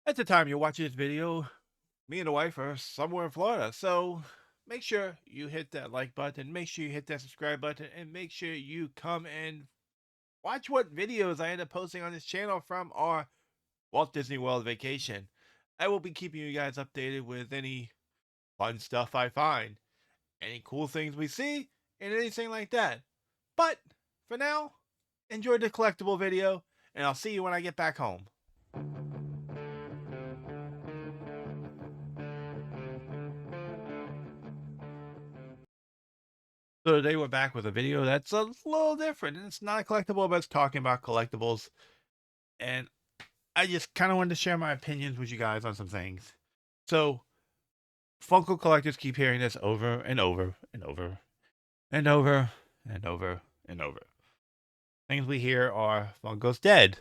At the time you're watching this video, me and the wife are somewhere in Florida. So make sure you hit that like button, make sure you hit that subscribe button, and make sure you come and watch what videos I end up posting on this channel from our Walt Disney World vacation. I will be keeping you guys updated with any fun stuff I find, any cool things we see, and anything like that. But for now, enjoy the collectible video, and I'll see you when I get back home. So today we're back with a video that's a little different. It's not a collectible, but it's talking about collectibles. And I just kind of wanted to share my opinions with you guys on some things. So Funko collectors keep hearing this over and over and over and over and over and over. Things we hear are Funko's dead.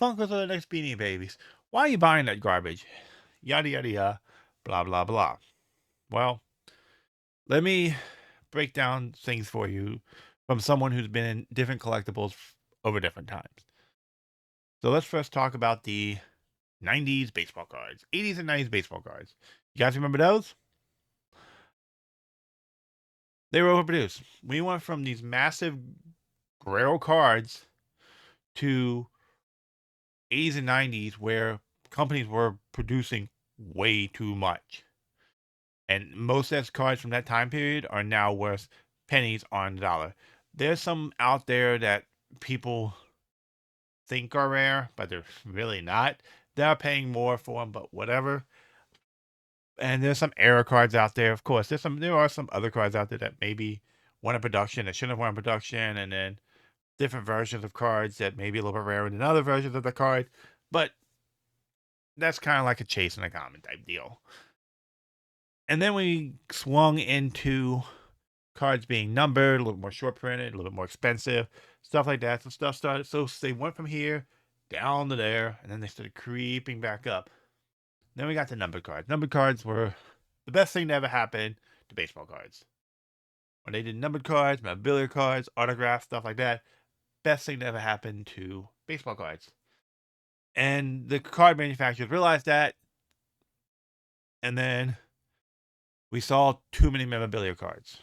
Funko's are the next Beanie Babies. Why are you buying that garbage? Yada yada yada. Blah blah blah. Well, let me break down things for you from someone who's been in different collectibles over different times. So let's first talk about the 90s baseball cards, 80s and 90s baseball cards. You guys remember those? They were overproduced. We went from these massive Grail cards to 80s and 90s where companies were producing way too much. And most of those cards from that time period are now worth pennies on the dollar. There's some out there that people think are rare, but they're really not. They're paying more for them, but whatever. And there's some error cards out there. Of course, there are some other cards out there that maybe won a production that shouldn't have won a production, and then different versions of cards that may be a little bit rarer than other versions of the card. But that's kind of like a chase and a common type deal. And then we swung into cards being numbered, a little more short printed, a little bit more expensive, stuff like that. So stuff started. So they went from here down to there, and then they started creeping back up. Then we got the numbered cards. Numbered cards were the best thing to ever happen to baseball cards. When they did numbered cards, memorabilia cards, autographs, stuff like that, best thing to ever happen to baseball cards. And the card manufacturers realized that, and then we saw too many memorabilia cards.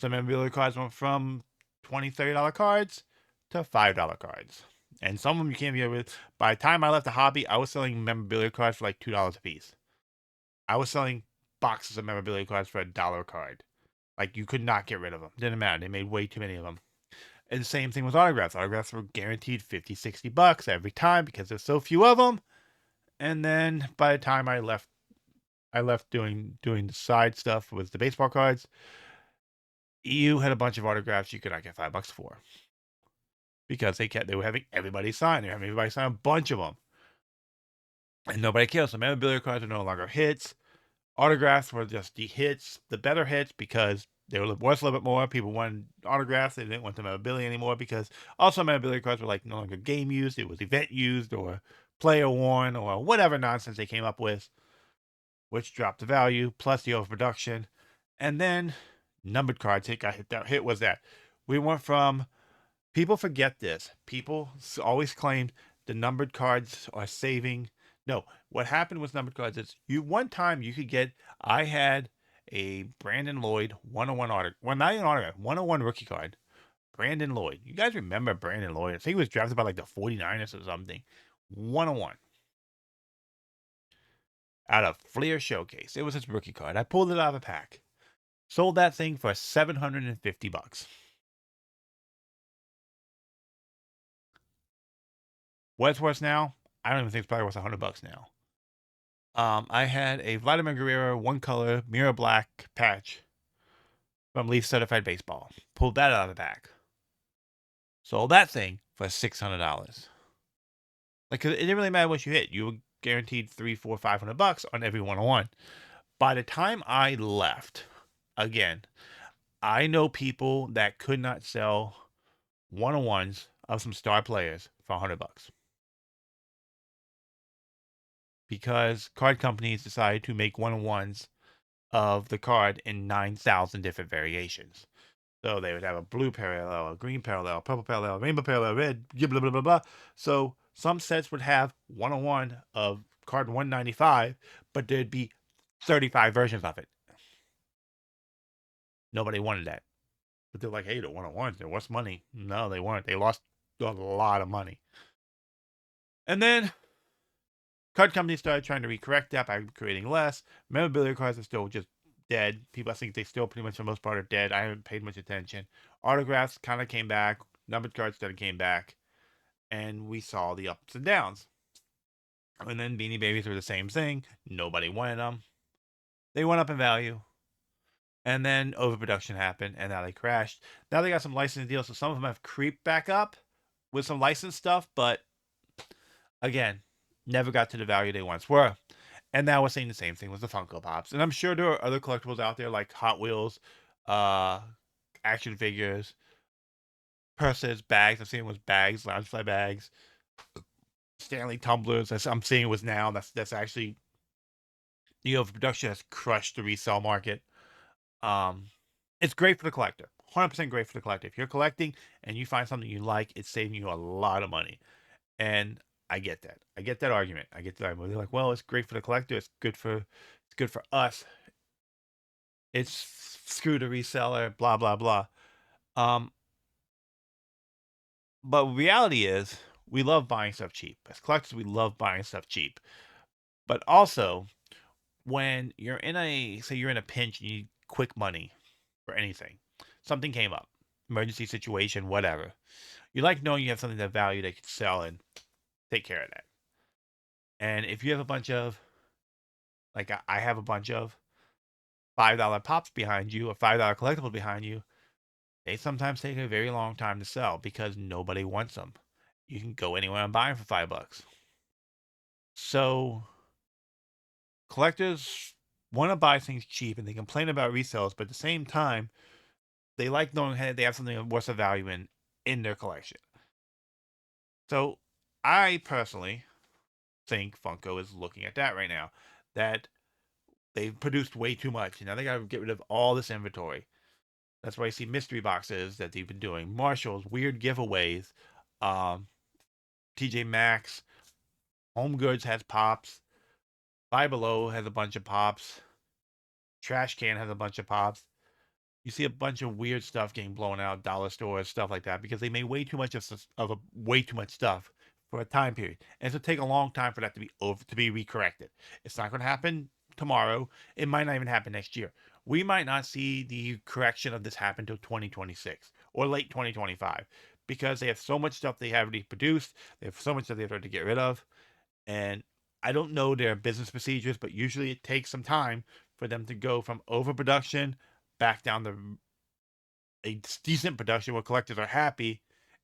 Some memorabilia cards went from $20, $30 cards to $5 cards. And some of them you can't get with. By the time I left the hobby, I was selling memorabilia cards for like $2 a piece. I was selling boxes of memorabilia cards for $1 a card. Like, you could not get rid of them. Didn't matter. They made way too many of them. And the same thing with autographs. Autographs were guaranteed 50, 60 bucks every time because there's so few of them. And then by the time I left doing the side stuff with the baseball cards, you had a bunch of autographs you could not get $5 for. Because they were having everybody sign. They were having everybody sign a bunch of them. And nobody cares. So memorabilia cards are no longer hits. Autographs were just the hits, the better hits, because they were worth a little bit more. People wanted autographs. They didn't want the memorabilia anymore because also memorabilia cards were like no longer game used. It was event used or player worn or whatever nonsense they came up with, which dropped the value plus the overproduction. And then numbered cards hit was that we went from, people forget this. People always claimed the numbered cards are saving. No, what happened with numbered cards is one time you could get, I had a Brandon Lloyd 101 autograph. Well, not even autograph, 101 rookie card. Brandon Lloyd. You guys remember Brandon Lloyd? I think he was drafted by like the 49ers or something. 101. Out of Fleer Showcase. It was his rookie card. I pulled it out of a pack. Sold that thing for $750. What's worth now? I don't even think it's probably worth $100 now. I had a Vladimir Guerrero one color mirror black patch from Leaf Certified Baseball. Pulled that out of the pack. Sold that thing for $600. Like, it didn't really matter what you hit. You were guaranteed $300, $400, $500 on every 101. By the time I left, again, I know people that could not sell 101s of some star players for $100 because card companies decided to make 101s of the card in 9,000 different variations. So they would have a blue parallel, a green parallel, purple parallel, rainbow parallel, red, blah, blah, blah, blah, blah. So some sets would have 101 of card 195, but there'd be 35 versions of it. Nobody wanted that. But they're like, hey, the 101s, they're worth money. No, they weren't. They lost a lot of money. And then card companies started trying to recorrect that by creating less. Memorabilia cards are still just dead. People, I think they still pretty much for the most part are dead. I haven't paid much attention. Autographs kind of came back. Numbered cards started came back. And we saw the ups and downs. And then Beanie Babies were the same thing. Nobody wanted them. They went up in value. And then overproduction happened, and now they crashed. Now they got some licensing deals, so some of them have creeped back up with some licensed stuff, but again, never got to the value they once were. And now we're seeing the same thing with the Funko Pops. And I'm sure there are other collectibles out there like Hot Wheels, uh, action figures, purses, bags. I'm seeing it was bags, Loungefly bags, Stanley tumblers. I'm seeing it was now. That's actually the overproduction has crushed the resale market. Um, it's great for the collector. 100% great for the collector. If you're collecting and you find something you like, it's saving you a lot of money. And I get that. I get that argument. I get that argument. They're like, well, it's great for the collector. It's good for us. It's screw the reseller. Blah blah blah. Um, but reality is, we love buying stuff cheap. As collectors, we love buying stuff cheap. But also, when you're in a pinch, and you need quick money for anything, something came up, emergency situation, whatever. You like knowing you have something that value that you can sell and take care of that. And if you have a bunch of, like I have a bunch of $5 pops behind you or $5 collectibles behind you, they sometimes take a very long time to sell because nobody wants them. You can go anywhere and buy them for $5. So collectors want to buy things cheap and they complain about resales, but at the same time, they like knowing hey, they have something worth of value in their collection. So I personally think Funko is looking at that right now. That they've produced way too much. Now they got to get rid of all this inventory. That's why I see mystery boxes that they've been doing. Marshalls, weird giveaways. Um, TJ Maxx, Home Goods has pops. Five Below has a bunch of pops. Trash Can has a bunch of pops. You see a bunch of weird stuff getting blown out, dollar stores, stuff like that, because they made way too much way too much stuff for a time period, and it'll take a long time for that to be recorrected. It's not going to happen tomorrow. It might not even happen next year. We might not see the correction of this happen until 2026 or late 2025 because they have so much stuff they have already produced. They have so much that they have to get rid of, and I don't know their business procedures, but usually it takes some time for them to go from overproduction back down to a decent production where collectors are happy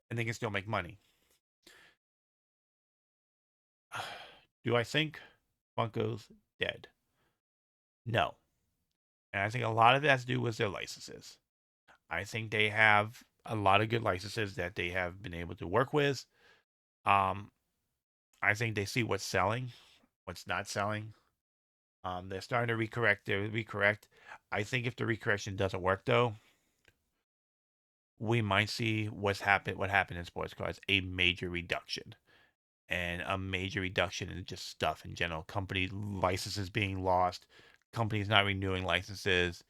and they can still make money. Do I think Funko's dead? No. And I think a lot of that has to do with their licenses. I think they have a lot of good licenses that they have been able to work with. Um, I think they see what's selling, what's not selling. They're starting to recorrect. They recorrect. I think if the recorrection doesn't work though, we might see what happened in sports cards, a major reduction. And a major reduction in just stuff in general. Company licenses being lost, companies not renewing licenses,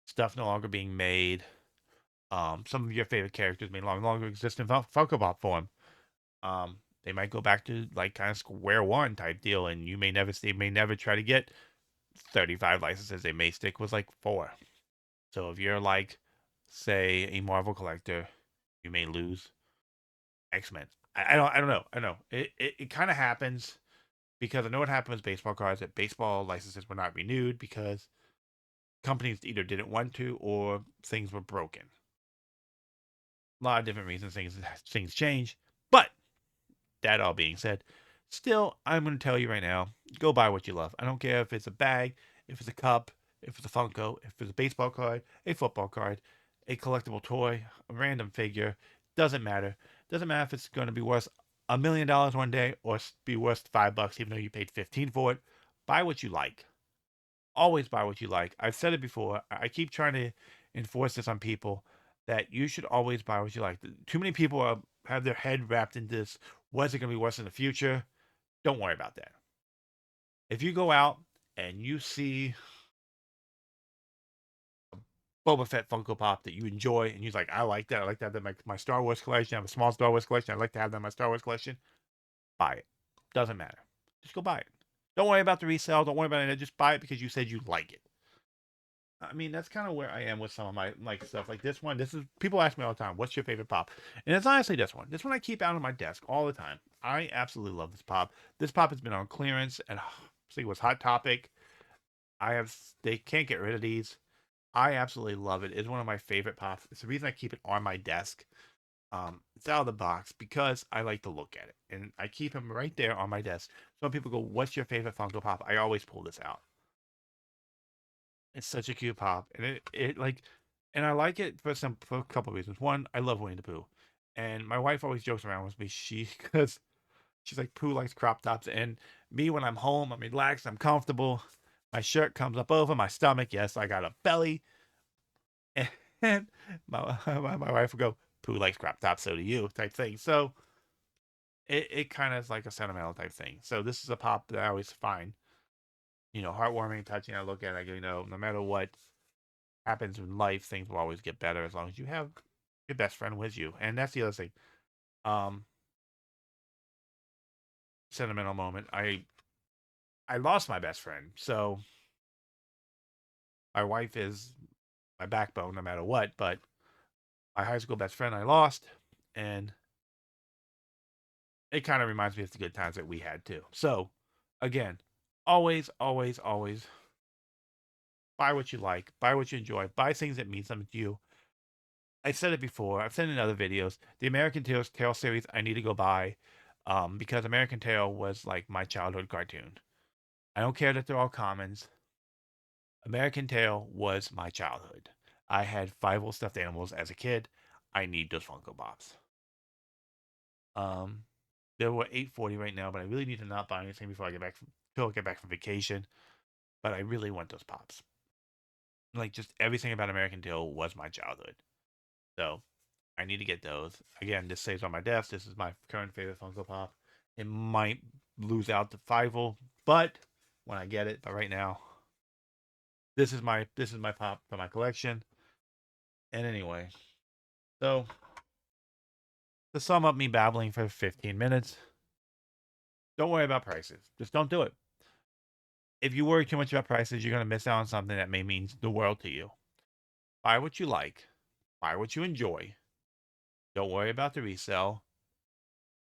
stuff no longer being made. Some of your favorite characters may no longer exist in Funko Pop form. They might go back to like kind of square one type deal, and they may never try to get 35 licenses. They may stick with like 4. So if you're like, say, a Marvel collector, you may lose X-Men. I don't know. I know it kind of happens because I know what happened with baseball cards that baseball licenses were not renewed because companies either didn't want to or things were broken. A lot of different reasons things change. But that all being said, still I'm going to tell you right now, go buy what you love. I don't care if it's a bag, if it's a cup, if it's a Funko, if it's a baseball card, a football card, a collectible toy, a random figure, doesn't matter. Doesn't matter if it's going to be worth $1 million one day or be worth $5 even though you paid 15 for it. Buy what you like. Always buy what you like. I've said it before. I keep trying to enforce this on people that you should always buy what you like. Too many people have their head wrapped in this. What's it going to be worth in the future? Don't worry about that. If you go out and you see Boba Fett Funko Pop that you enjoy, and you're like, I like that. I like to have that in my Star Wars collection. I have a small Star Wars collection. I'd like to have that in my Star Wars collection. Buy it. Doesn't matter. Just go buy it. Don't worry about the resale. Don't worry about it. Just buy it because you said you like it. I mean, that's kind of where I am with some of my like stuff. Like this one. This is people ask me all the time, "What's your favorite pop?" And it's honestly this one. This one I keep out on my desk all the time. I absolutely love this pop. This pop has been on clearance, and I think it was Hot Topic. I have. They can't get rid of these. I absolutely love it. It's one of my favorite pops. It's the reason I keep it on my desk. It's out of the box because I like to look at it, and I keep them right there on my desk. Some people go, "What's your favorite Funko Pop?" I always pull this out. It's such a cute pop, and it like, and I like it for a couple of reasons. One, I love Winnie the Pooh, and my wife always jokes around with me. Because she's like, Pooh likes crop tops, and me when I'm home, I'm relaxed, I'm comfortable. My shirt comes up over my stomach. Yes, I got a belly, and my wife will go, Pooh likes crop tops, so do you, type thing. So it kind of is like a sentimental type thing. So this is a pop that I always find, heartwarming, touching. I look at it, I go, no matter what happens in life, things will always get better as long as you have your best friend with you. And that's the other thing. Um, Sentimental moment. I lost my best friend, so my wife is my backbone no matter what. But my high school best friend I lost, and it kind of reminds me of the good times that we had too. So, again, always, always, always buy what you like, buy what you enjoy, buy things that mean something to you. I said it before. I've said it in other videos. The American Tail series I need to go buy, because American Tail was like my childhood cartoon. I don't care that they're all commons. American Tail was my childhood. I had five old stuffed animals as a kid. I need those Funko Pops. Um, there were 840 right now, but I really need to not buy anything before I get back till I get back from vacation. But I really want those pops. Like just everything about American Tail was my childhood. So I need to get those. Again, this stays on my desk. This is my current favorite Funko Pop. It might lose out to Fivel, but when I get it, but right now, this is my pop for my collection. And anyway, so to sum up me babbling for 15 minutes, don't worry about prices. Just don't do it. If you worry too much about prices, you're gonna miss out on something that may mean the world to you. Buy what you like, buy what you enjoy. Don't worry about the resale.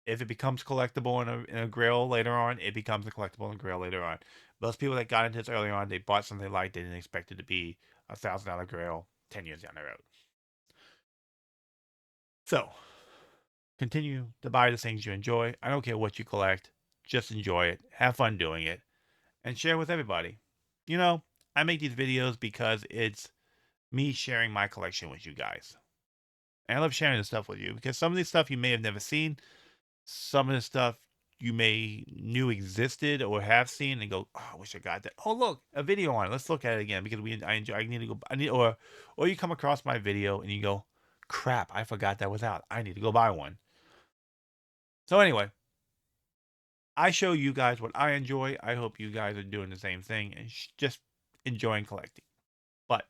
If it becomes collectible in a Grail later on, it becomes a collectible in a Grail later on. Most people that got into this early on, they bought something they liked, they didn't expect it to be $1,000 Grail 10 years down the road. So continue to buy the things you enjoy. I don't care what you collect, just enjoy it, have fun doing it, and share with everybody. You know, I make these videos because it's me sharing my collection with you guys. And I love sharing this stuff with you because some of this stuff you may have never seen, some of the stuff you may knew existed or have seen and go, oh, I wish I got that. Oh, look, a video on it. Let's look at it again because I enjoy. I need to go. I need or you come across my video and you go, crap, I forgot that was out. I need to go buy one. So anyway, I show you guys what I enjoy. I hope you guys are doing the same thing and just enjoying collecting. But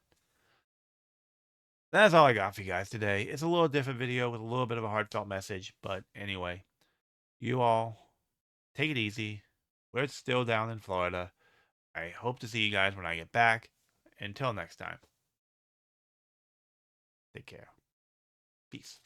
that's all I got for you guys today. It's a little different video with a little bit of a heartfelt message. But anyway, you all take it easy. We're still down in Florida. I hope to see you guys when I get back. Until next time, take care. Peace.